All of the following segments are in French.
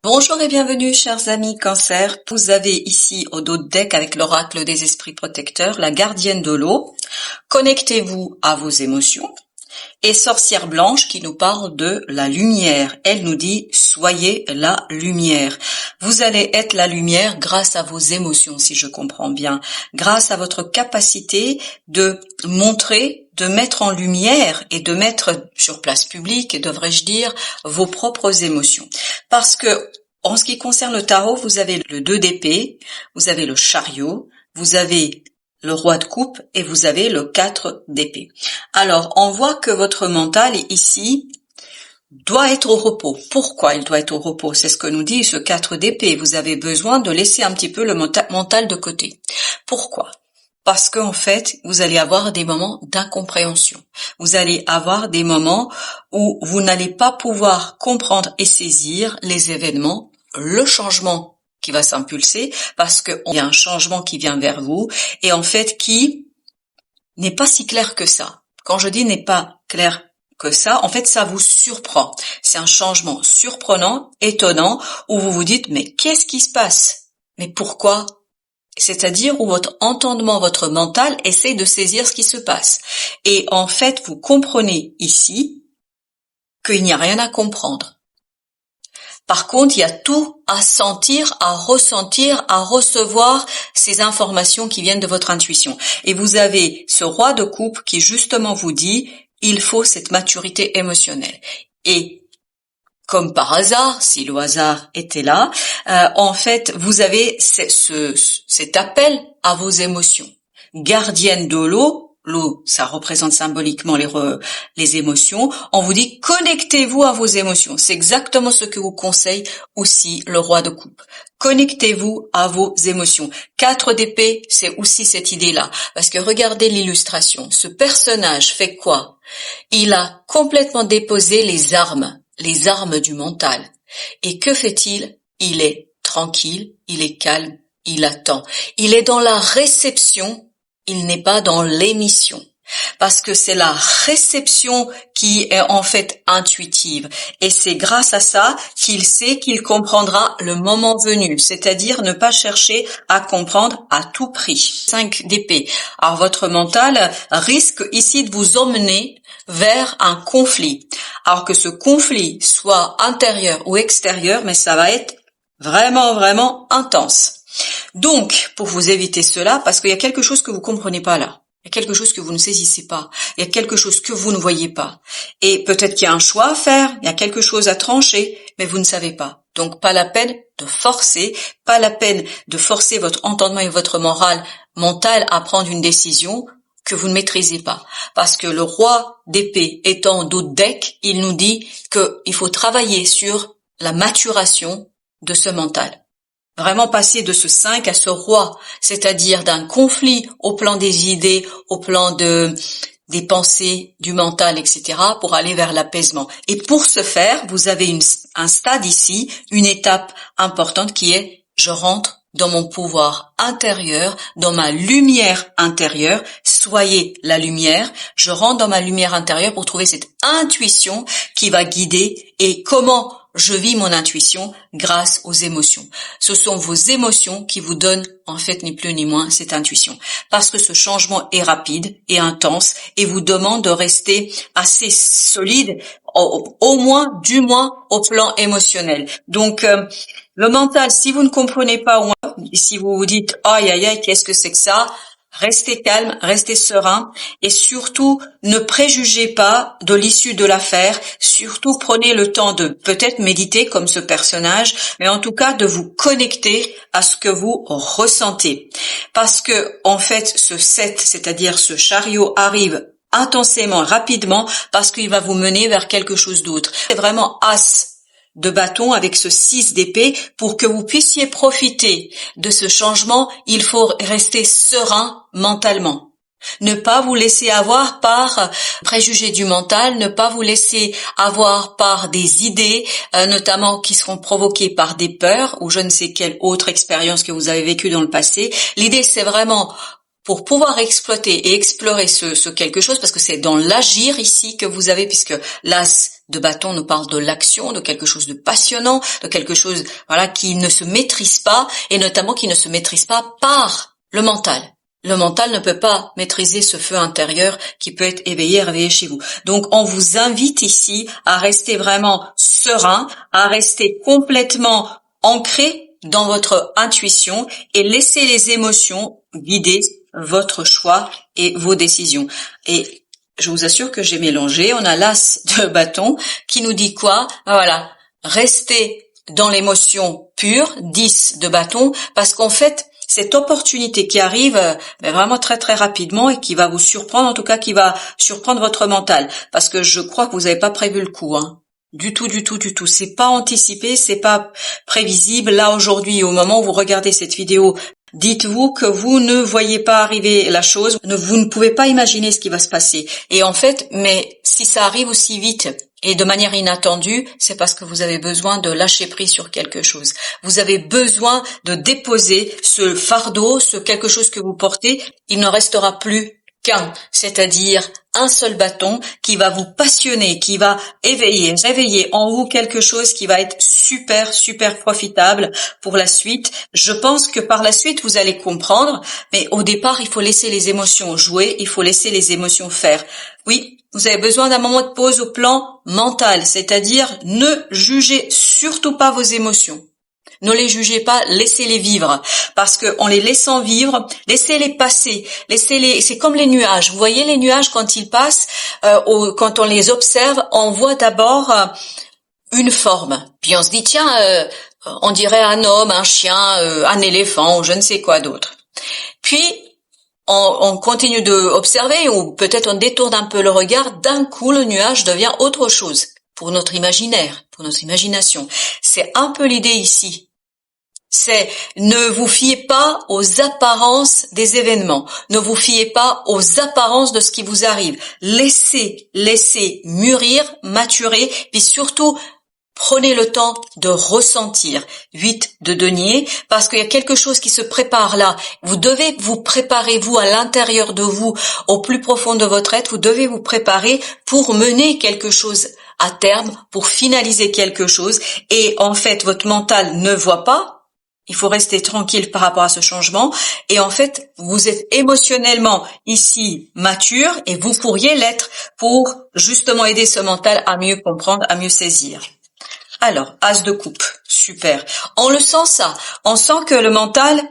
Bonjour et bienvenue, chers amis Cancer. Vous avez ici au dos de deck avec l'oracle des esprits protecteurs, la gardienne de l'eau. Connectez-vous à vos émotions. Et sorcière blanche qui nous parle de la lumière. Elle nous dit « Soyez la lumière ». Vous allez être la lumière grâce à vos émotions, si je comprends bien. Grâce à votre capacité de montrer, de mettre en lumière et de mettre sur place publique, devrais-je dire, vos propres émotions. Parce que, en ce qui concerne le tarot, vous avez le 2 d'épée, vous avez le chariot, vous avez le roi de coupe et vous avez le 4 d'épée. Alors, on voit que votre mental ici doit être au repos. Pourquoi il doit être au repos? C'est ce que nous dit ce 4 d'épée. Vous avez besoin de laisser un petit peu le mental de côté. Pourquoi? Parce qu'en fait, vous allez avoir des moments d'incompréhension. Vous allez avoir des moments où vous n'allez pas pouvoir comprendre et saisir les événements, le changement qui va s'impulser, parce qu'il y a un changement qui vient vers vous, et en fait qui n'est pas si clair que ça. Quand je dis n'est pas clair que ça, en fait ça vous surprend. C'est un changement surprenant, étonnant, où vous vous dites mais qu'est-ce qui se passe? Mais pourquoi? C'est-à-dire où votre entendement, votre mental essaie de saisir ce qui se passe. Et en fait, vous comprenez ici qu'il n'y a rien à comprendre. Par contre, il y a tout à sentir, à ressentir, à recevoir ces informations qui viennent de votre intuition. Et vous avez ce roi de coupe qui justement vous dit, il faut cette maturité émotionnelle. Et comme par hasard, si le hasard était là, en fait, vous avez cet appel à vos émotions. Gardienne de l'eau, ça représente symboliquement les émotions. On vous dit, connectez-vous à vos émotions. C'est exactement ce que vous conseille aussi le roi de coupe. Connectez-vous à vos émotions. 4 d'épée, c'est aussi cette idée-là. Parce que regardez l'illustration. Ce personnage fait quoi? Il a complètement déposé les armes du mental. Et que fait-il? Il est tranquille, il est calme, il attend. Il est dans la réception, il n'est pas dans l'émission. Parce que c'est la réception qui est en fait intuitive. Et c'est grâce à ça qu'il sait qu'il comprendra le moment venu. C'est-à-dire ne pas chercher à comprendre à tout prix. 5 d'épée. Alors votre mental risque ici de vous emmener vers un conflit. Alors que ce conflit soit intérieur ou extérieur, mais ça va être vraiment, vraiment intense. Donc, pour vous éviter cela, parce qu'il y a quelque chose que vous comprenez pas là. Il y a quelque chose que vous ne saisissez pas. Il y a quelque chose que vous ne voyez pas. Et peut-être qu'il y a un choix à faire, il y a quelque chose à trancher, mais vous ne savez pas. Donc, pas la peine de forcer, pas la peine de forcer votre entendement et votre mental à prendre une décision que vous ne maîtrisez pas. Parce que le roi d'épée étant dos de deck, il nous dit qu'il faut travailler sur la maturation de ce mental. Vraiment passer de ce 5 à ce roi, c'est-à-dire d'un conflit au plan des idées, au plan des pensées, du mental, etc., pour aller vers l'apaisement. Et pour ce faire, vous avez un stade ici, une étape importante qui est « je rentre dans mon pouvoir intérieur, dans ma lumière intérieure, soyez la lumière, je rentre dans ma lumière intérieure pour trouver cette intuition qui va guider et comment je vis mon intuition grâce aux émotions. Ce sont vos émotions qui vous donnent, en fait, ni plus ni moins, cette intuition. Parce que ce changement est rapide et intense et vous demande de rester assez solide, au moins, du moins, au plan émotionnel. Donc, le mental, si vous ne comprenez pas, au moins, si vous vous dites, aïe, aïe, aïe, qu'est-ce que c'est que ça? Restez calme, restez serein et surtout ne préjugez pas de l'issue de l'affaire. Surtout prenez le temps de peut-être méditer comme ce personnage, mais en tout cas de vous connecter à ce que vous ressentez. Parce que en fait ce 7, c'est-à-dire ce chariot arrive intensément, rapidement, parce qu'il va vous mener vers quelque chose d'autre. C'est vraiment as de bâton avec ce 6 d'épée. Pour que vous puissiez profiter de ce changement, il faut rester serein mentalement. Ne pas vous laisser avoir par préjugés du mental, ne pas vous laisser avoir par des idées, notamment qui seront provoquées par des peurs ou je ne sais quelle autre expérience que vous avez vécue dans le passé. L'idée, c'est vraiment pour pouvoir exploiter et explorer ce quelque chose, parce que c'est dans l'agir ici que vous avez, puisque l'as de bâton nous parle de l'action, de quelque chose de passionnant, de quelque chose, voilà, qui ne se maîtrise pas, et notamment qui ne se maîtrise pas par le mental. Le mental ne peut pas maîtriser ce feu intérieur qui peut être réveillé chez vous. Donc, on vous invite ici à rester vraiment serein, à rester complètement ancré dans votre intuition et laisser les émotions guider votre choix et vos décisions. Et je vous assure que j'ai mélangé. On a l'as de bâton qui nous dit quoi? Voilà, restez dans l'émotion pure, 10 de bâton, parce qu'en fait, cette opportunité qui arrive vraiment très très rapidement et qui va vous surprendre, en tout cas qui va surprendre votre mental, parce que je crois que vous n'avez pas prévu le coup, hein. Du tout. C'est pas anticipé, c'est pas prévisible. Là aujourd'hui, au moment où vous regardez cette vidéo, dites-vous que vous ne voyez pas arriver la chose, vous ne pouvez pas imaginer ce qui va se passer. Et en fait, mais si ça arrive aussi vite et de manière inattendue, c'est parce que vous avez besoin de lâcher prise sur quelque chose. Vous avez besoin de déposer ce fardeau, ce quelque chose que vous portez. Il ne restera plus qu'un, c'est-à-dire un seul bâton qui va vous passionner, qui va réveiller en vous quelque chose qui va être super profitable pour la suite. Je pense que par la suite, vous allez comprendre, mais au départ, il faut laisser les émotions jouer, il faut laisser les émotions faire. Oui, vous avez besoin d'un moment de pause au plan mental, c'est-à-dire ne jugez surtout pas vos émotions. Ne les jugez pas, laissez-les vivre. Parce que en les laissant vivre, laissez-les passer. C'est comme les nuages. Vous voyez les nuages quand ils passent, quand on les observe, on voit d'abord une forme. Puis on se dit, tiens, on dirait un homme, un chien, un éléphant, ou je ne sais quoi d'autre. Puis, on continue d'observer, ou peut-être on détourne un peu le regard, d'un coup le nuage devient autre chose. Pour notre imaginaire, pour notre imagination. C'est un peu l'idée ici. C'est ne vous fiez pas aux apparences des événements. Ne vous fiez pas aux apparences de ce qui vous arrive. Laissez mûrir, maturer, puis surtout, prenez le temps de ressentir. 8 de denier, parce qu'il y a quelque chose qui se prépare là. Vous devez vous préparer, vous, à l'intérieur de vous, au plus profond de votre être, vous devez vous préparer pour mener quelque chose à terme, pour finaliser quelque chose. Et en fait, votre mental ne voit pas. Il faut rester tranquille par rapport à ce changement. Et en fait, vous êtes émotionnellement ici mature et vous pourriez l'être pour justement aider ce mental à mieux comprendre, à mieux saisir. Alors, as de coupe, super. On le sent ça, on sent que le mental,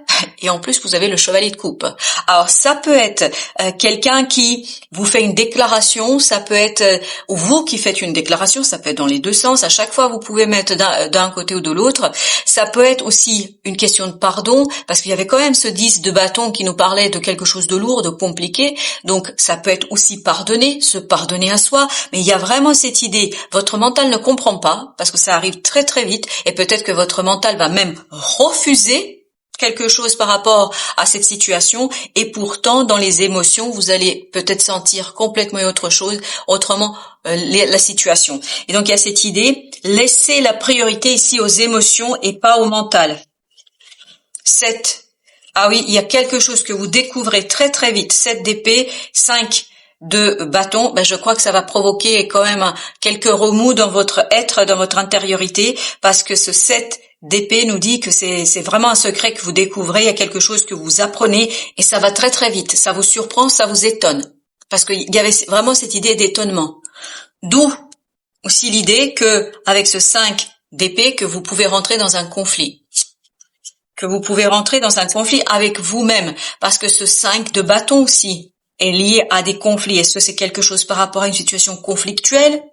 et en plus vous avez le chevalier de coupe. Alors ça peut être quelqu'un qui vous fait une déclaration, ça peut être ou vous qui faites une déclaration, ça peut être dans les deux sens, à chaque fois vous pouvez mettre d'un côté ou de l'autre. Ça peut être aussi une question de pardon, parce qu'il y avait quand même ce 10 de bâton qui nous parlait de quelque chose de lourd, de compliqué, donc ça peut être aussi pardonner, se pardonner à soi, mais il y a vraiment cette idée, votre mental ne comprend pas, parce que ça arrive très très vite, et peut-être que votre mental va même refuser quelque chose par rapport à cette situation, et pourtant dans les émotions vous allez peut-être sentir complètement autre chose, autrement la situation. Et donc il y a cette idée, laissez la priorité ici aux émotions et pas au mental. 7. Ah oui, il y a quelque chose que vous découvrez très très vite. 7 d'épée, 5 de bâton, je crois que ça va provoquer quand même quelques remous dans votre être, dans votre intériorité, parce que ce 7 d'épée nous dit que c'est vraiment un secret que vous découvrez, il y a quelque chose que vous apprenez, et ça va très très vite, ça vous surprend, ça vous étonne, parce qu'il y avait vraiment cette idée d'étonnement. D'où aussi l'idée que, avec ce 5 d'épée, que vous pouvez rentrer dans un conflit. Que vous pouvez rentrer dans un conflit avec vous-même, parce que ce 5 de bâton aussi est lié à des conflits. Est-ce que c'est quelque chose par rapport à une situation conflictuelle?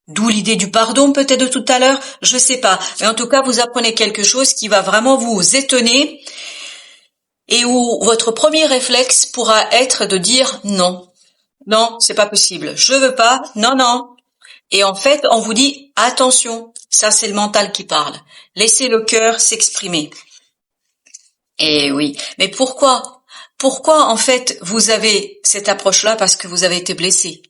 D'où l'idée du pardon peut-être de tout à l'heure, je sais pas. Mais en tout cas, vous apprenez quelque chose qui va vraiment vous étonner et où votre premier réflexe pourra être de dire non. Non, c'est pas possible. Je veux pas. Non. Et en fait, on vous dit attention. Ça, c'est le mental qui parle. Laissez le cœur s'exprimer. Et oui. Mais pourquoi? Pourquoi, en fait, vous avez cette approche-là? Parce que vous avez été blessé.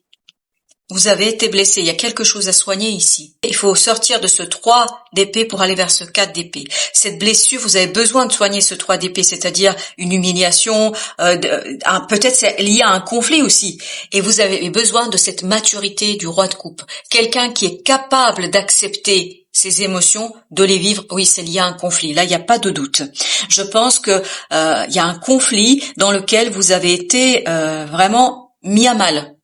Vous avez été blessé, il y a quelque chose à soigner ici. Il faut sortir de ce 3 d'épée pour aller vers ce 4 d'épée. Cette blessure, vous avez besoin de soigner ce 3 d'épée, c'est-à-dire une humiliation, peut-être c'est lié à un conflit aussi. Et vous avez besoin de cette maturité du roi de coupe. Quelqu'un qui est capable d'accepter ces émotions, de les vivre. Oui, c'est lié à un conflit. Là, il n'y a pas de doute. Je pense que il y a un conflit dans lequel vous avez été vraiment mis à mal.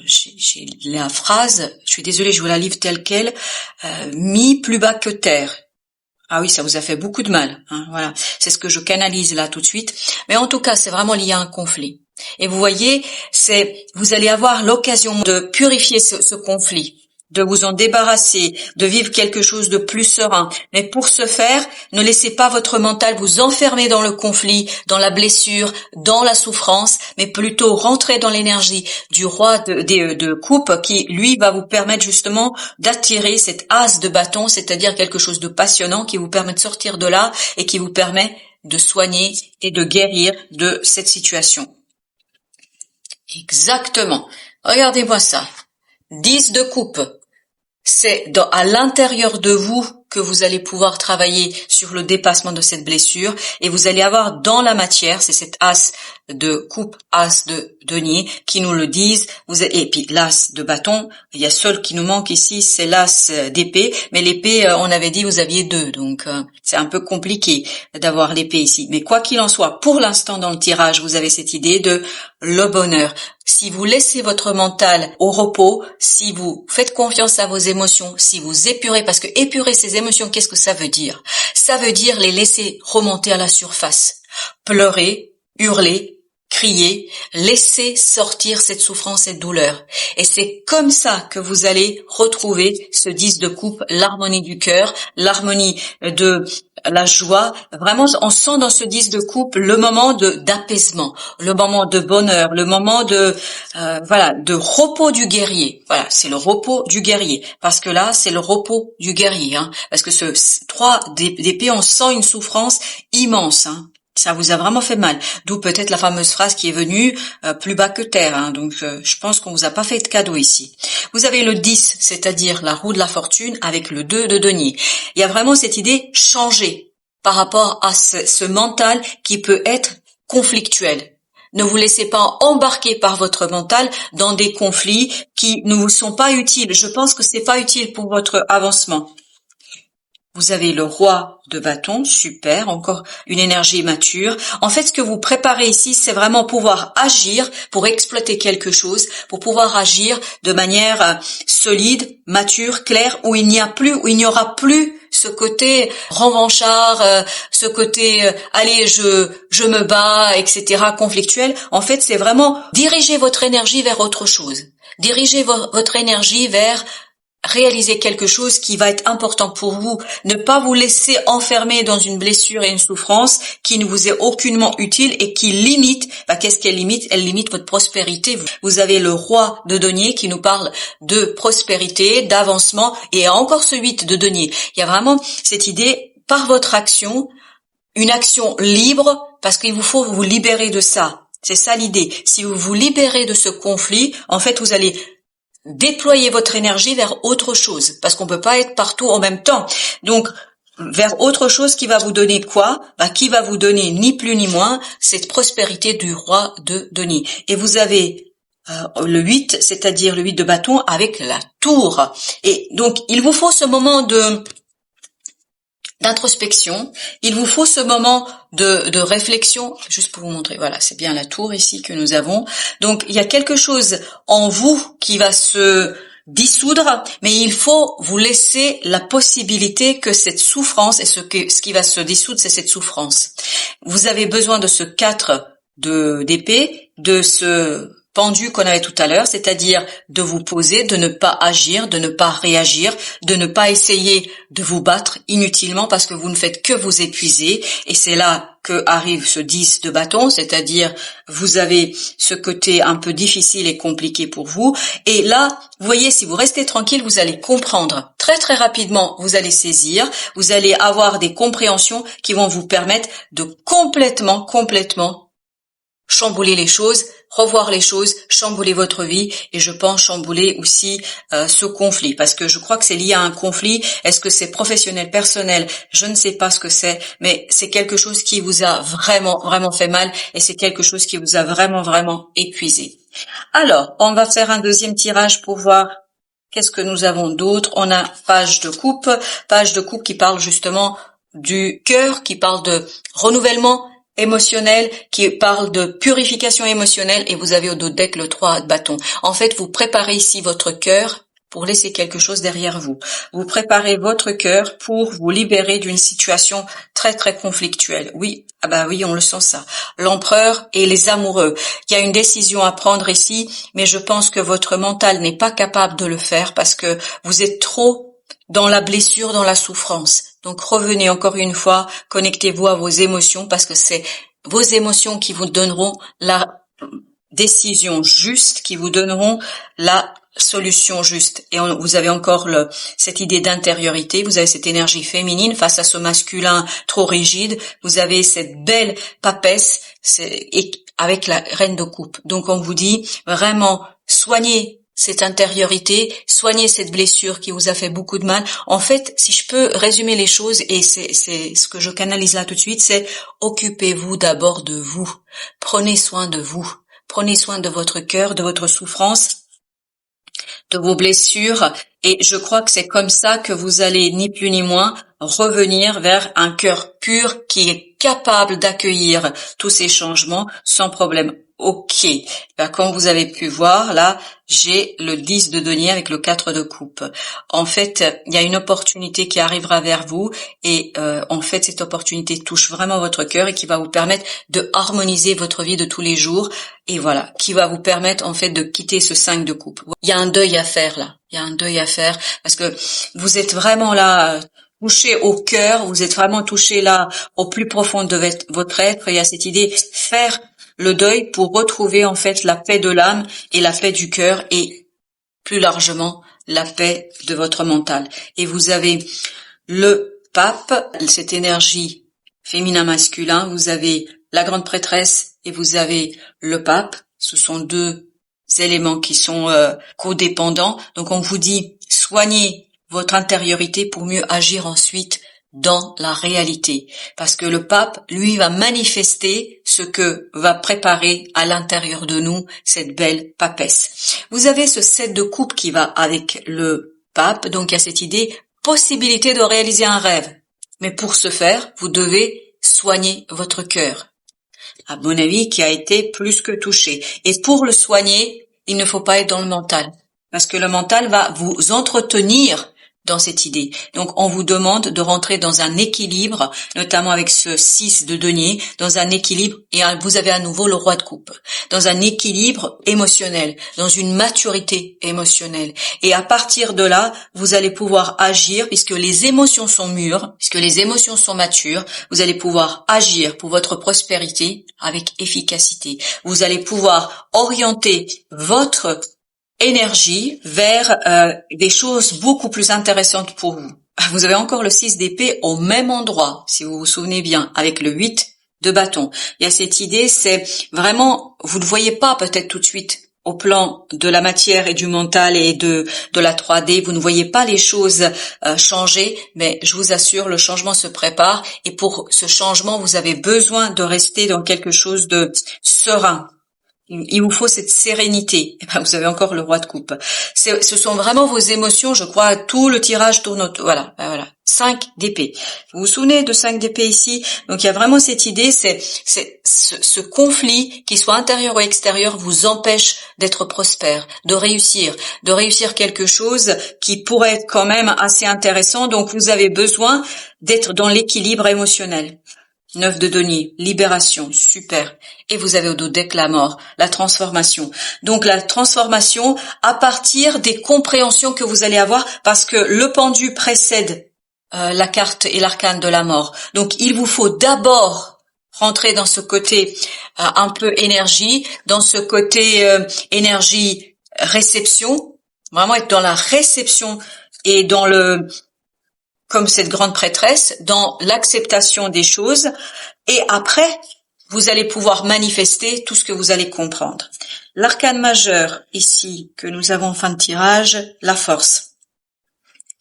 J'ai la phrase, je suis désolée, je vous la livre telle quelle, mis plus bas que terre. Ah oui, ça vous a fait beaucoup de mal, hein, voilà. C'est ce que je canalise là tout de suite. Mais en tout cas, c'est vraiment lié à un conflit. Et vous voyez, vous allez avoir l'occasion de purifier ce conflit, de vous en débarrasser, de vivre quelque chose de plus serein. Mais pour ce faire, ne laissez pas votre mental vous enfermer dans le conflit, dans la blessure, dans la souffrance, mais plutôt rentrer dans l'énergie du roi de coupe qui, lui, va vous permettre justement d'attirer cette as de bâton, c'est-à-dire quelque chose de passionnant qui vous permet de sortir de là et qui vous permet de soigner et de guérir de cette situation. Exactement. Regardez-moi ça. 10 de coupe. C'est à l'intérieur de vous que vous allez pouvoir travailler sur le dépassement de cette blessure et vous allez avoir dans la matière, c'est cette as de coupe, as de denier qui nous le disent, et puis l'as de bâton, il y a seul qui nous manque ici, c'est l'as d'épée, mais l'épée, on avait dit vous aviez 2, donc c'est un peu compliqué d'avoir l'épée ici. Mais quoi qu'il en soit, pour l'instant dans le tirage, vous avez cette idée de le bonheur. Si vous laissez votre mental au repos, si vous faites confiance à vos émotions, si vous épurez, parce que épurer ces émotions, qu'est-ce que ça veut dire? Ça veut dire les laisser remonter à la surface. Pleurer, hurler, crier, laisser sortir cette souffrance, cette douleur. Et c'est comme ça que vous allez retrouver ce 10 de coupe, l'harmonie du cœur, l'harmonie de la joie. Vraiment, on sent dans ce 10 de coupe le moment d'apaisement, le moment de bonheur, le moment de repos du guerrier. Voilà, c'est le repos du guerrier. Parce que là, c'est le repos du guerrier. Parce que ce 3 d'épée, on sent une souffrance immense. Ça vous a vraiment fait mal. D'où peut-être la fameuse phrase qui est venue plus bas que terre. Donc, je pense qu'on vous a pas fait de cadeau ici. Vous avez le 10, c'est-à-dire la roue de la fortune, avec le 2 de denier. Il y a vraiment cette idée changer par rapport à ce mental qui peut être conflictuel. Ne vous laissez pas embarquer par votre mental dans des conflits qui ne vous sont pas utiles. Je pense que c'est pas utile pour votre avancement. Vous avez le roi de bâton, super, encore une énergie mature. En fait, ce que vous préparez ici, c'est vraiment pouvoir agir pour exploiter quelque chose, pour pouvoir agir de manière solide, mature, claire, où il n'y aura plus ce côté revanchard, ce côté allez, je me bats, etc., conflictuel. En fait, c'est vraiment diriger votre énergie vers autre chose. Dirigez votre énergie vers réaliser quelque chose qui va être important pour vous. Ne pas vous laisser enfermer dans une blessure et une souffrance qui ne vous est aucunement utile et qui limite, qu'est-ce qu'elle limite? Elle limite votre prospérité. Vous avez le roi de denier qui nous parle de prospérité, d'avancement, et encore ce 8 de denier. Il y a vraiment cette idée, par votre action, une action libre, parce qu'il vous faut vous libérer de ça. C'est ça l'idée. Si vous vous libérez de ce conflit, en fait, vous allez déployez votre énergie vers autre chose, parce qu'on peut pas être partout en même temps. Donc, vers autre chose qui va vous donner quoi? Qui va vous donner ni plus ni moins cette prospérité du roi de denier. Et vous avez le 8, c'est-à-dire le 8 de bâton avec la tour. Et donc, il vous faut ce moment d'introspection, il vous faut ce moment de réflexion, juste pour vous montrer, voilà, c'est bien la tour ici que nous avons. Donc, il y a quelque chose en vous qui va se dissoudre, mais il faut vous laisser la possibilité que cette souffrance, et ce qui va se dissoudre, c'est cette souffrance. Vous avez besoin de ce 4 d'épée, de ce pendu qu'on avait tout à l'heure, c'est-à-dire de vous poser, de ne pas agir, de ne pas réagir, de ne pas essayer de vous battre inutilement parce que vous ne faites que vous épuiser. Et c'est là que arrive ce 10 de bâton, c'est-à-dire vous avez ce côté un peu difficile et compliqué pour vous. Et là, vous voyez, si vous restez tranquille, vous allez comprendre. Très très rapidement, vous allez saisir, vous allez avoir des compréhensions qui vont vous permettre de complètement chambouler les choses, revoir les choses, chambouler votre vie et je pense chambouler aussi ce conflit parce que je crois que c'est lié à un conflit. Est-ce que c'est professionnel, personnel? Je ne sais pas ce que c'est, mais c'est quelque chose qui vous a vraiment fait mal et c'est quelque chose qui vous a vraiment épuisé. Alors, on va faire un deuxième tirage pour voir qu'est-ce que nous avons d'autre. On a page de coupe qui parle justement du cœur, qui parle de renouvellement émotionnel, qui parle de purification émotionnelle et vous avez au dos de deck le 3 de bâton. En fait, vous préparez ici votre cœur pour laisser quelque chose derrière vous. Vous préparez votre cœur pour vous libérer d'une situation très conflictuelle. Oui, ah bah oui, on le sent ça. L'empereur et les amoureux. Il y a une décision à prendre ici, mais je pense que votre mental n'est pas capable de le faire parce que vous êtes trop dans la blessure, dans la souffrance. Donc revenez encore une fois, connectez-vous à vos émotions parce que c'est vos émotions qui vous donneront la décision juste, qui vous donneront la solution juste. Et vous avez encore cette idée d'intériorité, vous avez cette énergie féminine face à ce masculin trop rigide, vous avez cette belle papesse avec la reine de coupe. Donc on vous dit vraiment soignez cette intériorité, soignez cette blessure qui vous a fait beaucoup de mal. En fait, si je peux résumer les choses, et c'est ce que je canalise là tout de suite, c'est occupez-vous d'abord de vous. Prenez soin de vous. Prenez soin de votre cœur, de votre souffrance, de vos blessures. Et je crois que c'est comme ça que vous allez, ni plus ni moins, revenir vers un cœur pur qui est capable d'accueillir tous ces changements sans problème. Ok, ben, comme vous avez pu voir, là, j'ai le 10 de denier avec le 4 de coupe. En fait, il y a une opportunité qui arrivera vers vous et en fait, cette opportunité touche vraiment votre cœur et qui va vous permettre de harmoniser votre vie de tous les jours et voilà, qui va vous permettre en fait de quitter ce 5 de coupe. Il y a un deuil à faire là, il y a un deuil à faire parce que vous êtes vraiment là touché au cœur, vous êtes vraiment touché là au plus profond de votre être. Il y a cette idée faire le deuil pour retrouver en fait la paix de l'âme et la paix du cœur et plus largement la paix de votre mental. Et vous avez le pape, cette énergie féminin-masculin, vous avez la grande prêtresse et vous avez le pape. Ce sont deux éléments qui sont codépendants. Donc on vous dit soignez votre intériorité pour mieux agir ensuite dans la réalité. Parce que le pape, lui, va manifester ce que va préparer à l'intérieur de nous cette belle papesse. Vous avez ce 7 de coupe qui va avec le pape, donc il y a cette idée, possibilité de réaliser un rêve. Mais pour ce faire, vous devez soigner votre cœur, à mon avis, qui a été plus que touché. Et pour le soigner, il ne faut pas être dans le mental. Parce que le mental va vous entretenir dans cette idée. Donc, on vous demande de rentrer dans un équilibre, notamment avec ce 6 de denier, dans un équilibre, et vous avez à nouveau le roi de coupe, dans un équilibre émotionnel, dans une maturité émotionnelle. Et à partir de là, vous allez pouvoir agir, puisque les émotions sont mûres, puisque les émotions sont matures, vous allez pouvoir agir pour votre prospérité avec efficacité. Vous allez pouvoir orienter votre énergie vers des choses beaucoup plus intéressantes pour vous. Vous avez encore le 6 d'épée au même endroit, si vous vous souvenez bien, avec le 8 de bâton. Il y a cette idée, c'est vraiment, vous ne voyez pas peut-être tout de suite au plan de la matière et du mental et de la 3D, vous ne voyez pas les choses changer, mais je vous assure, le changement se prépare et pour ce changement, vous avez besoin de rester dans quelque chose de serein. Il vous faut cette sérénité. Et ben, vous avez encore le roi de coupe. Ce sont vraiment vos émotions, je crois, tout le tirage tourne autour. Voilà, ben voilà. 5 d'épée. Vous vous souvenez de 5 d'épée ici? Donc il y a vraiment cette idée, c'est ce conflit, qu'il soit intérieur ou extérieur, vous empêche d'être prospère, de réussir quelque chose qui pourrait être quand même assez intéressant. Donc vous avez besoin d'être dans l'équilibre émotionnel. 9 de denier, libération, super. Et vous avez au dos deck la mort, la transformation. Donc la transformation à partir des compréhensions que vous allez avoir parce que le pendu précède la carte et l'arcane de la mort. Donc il vous faut d'abord rentrer dans ce côté un peu énergie, dans ce côté énergie réception, vraiment être dans la réception et dans le comme cette grande prêtresse, dans l'acceptation des choses. Et après, vous allez pouvoir manifester tout ce que vous allez comprendre. L'arcane majeur ici que nous avons en fin de tirage, la force.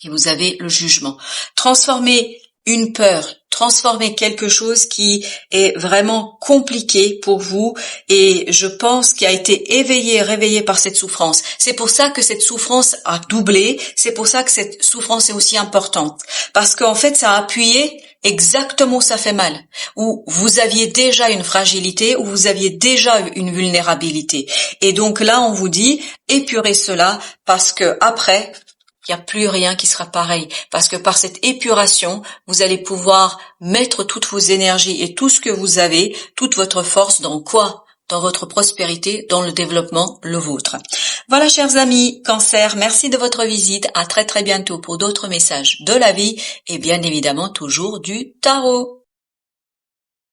Et vous avez le jugement. Transformez une peur, transformez quelque chose qui est vraiment compliqué pour vous et je pense qui a été éveillé, réveillé par cette souffrance. C'est pour ça que cette souffrance a doublé, c'est pour ça que cette souffrance est aussi importante. Parce qu'en fait, ça a appuyé exactement où ça fait mal, où vous aviez déjà une fragilité, où vous aviez déjà une vulnérabilité. Et donc là, on vous dit, épurez cela parce que après, il n'y a plus rien qui sera pareil, parce que par cette épuration, vous allez pouvoir mettre toutes vos énergies et tout ce que vous avez, toute votre force dans quoi? Dans votre prospérité, dans le développement, le vôtre. Voilà, chers amis, Cancer, merci de votre visite. À très très bientôt pour d'autres messages de la vie et bien évidemment toujours du tarot.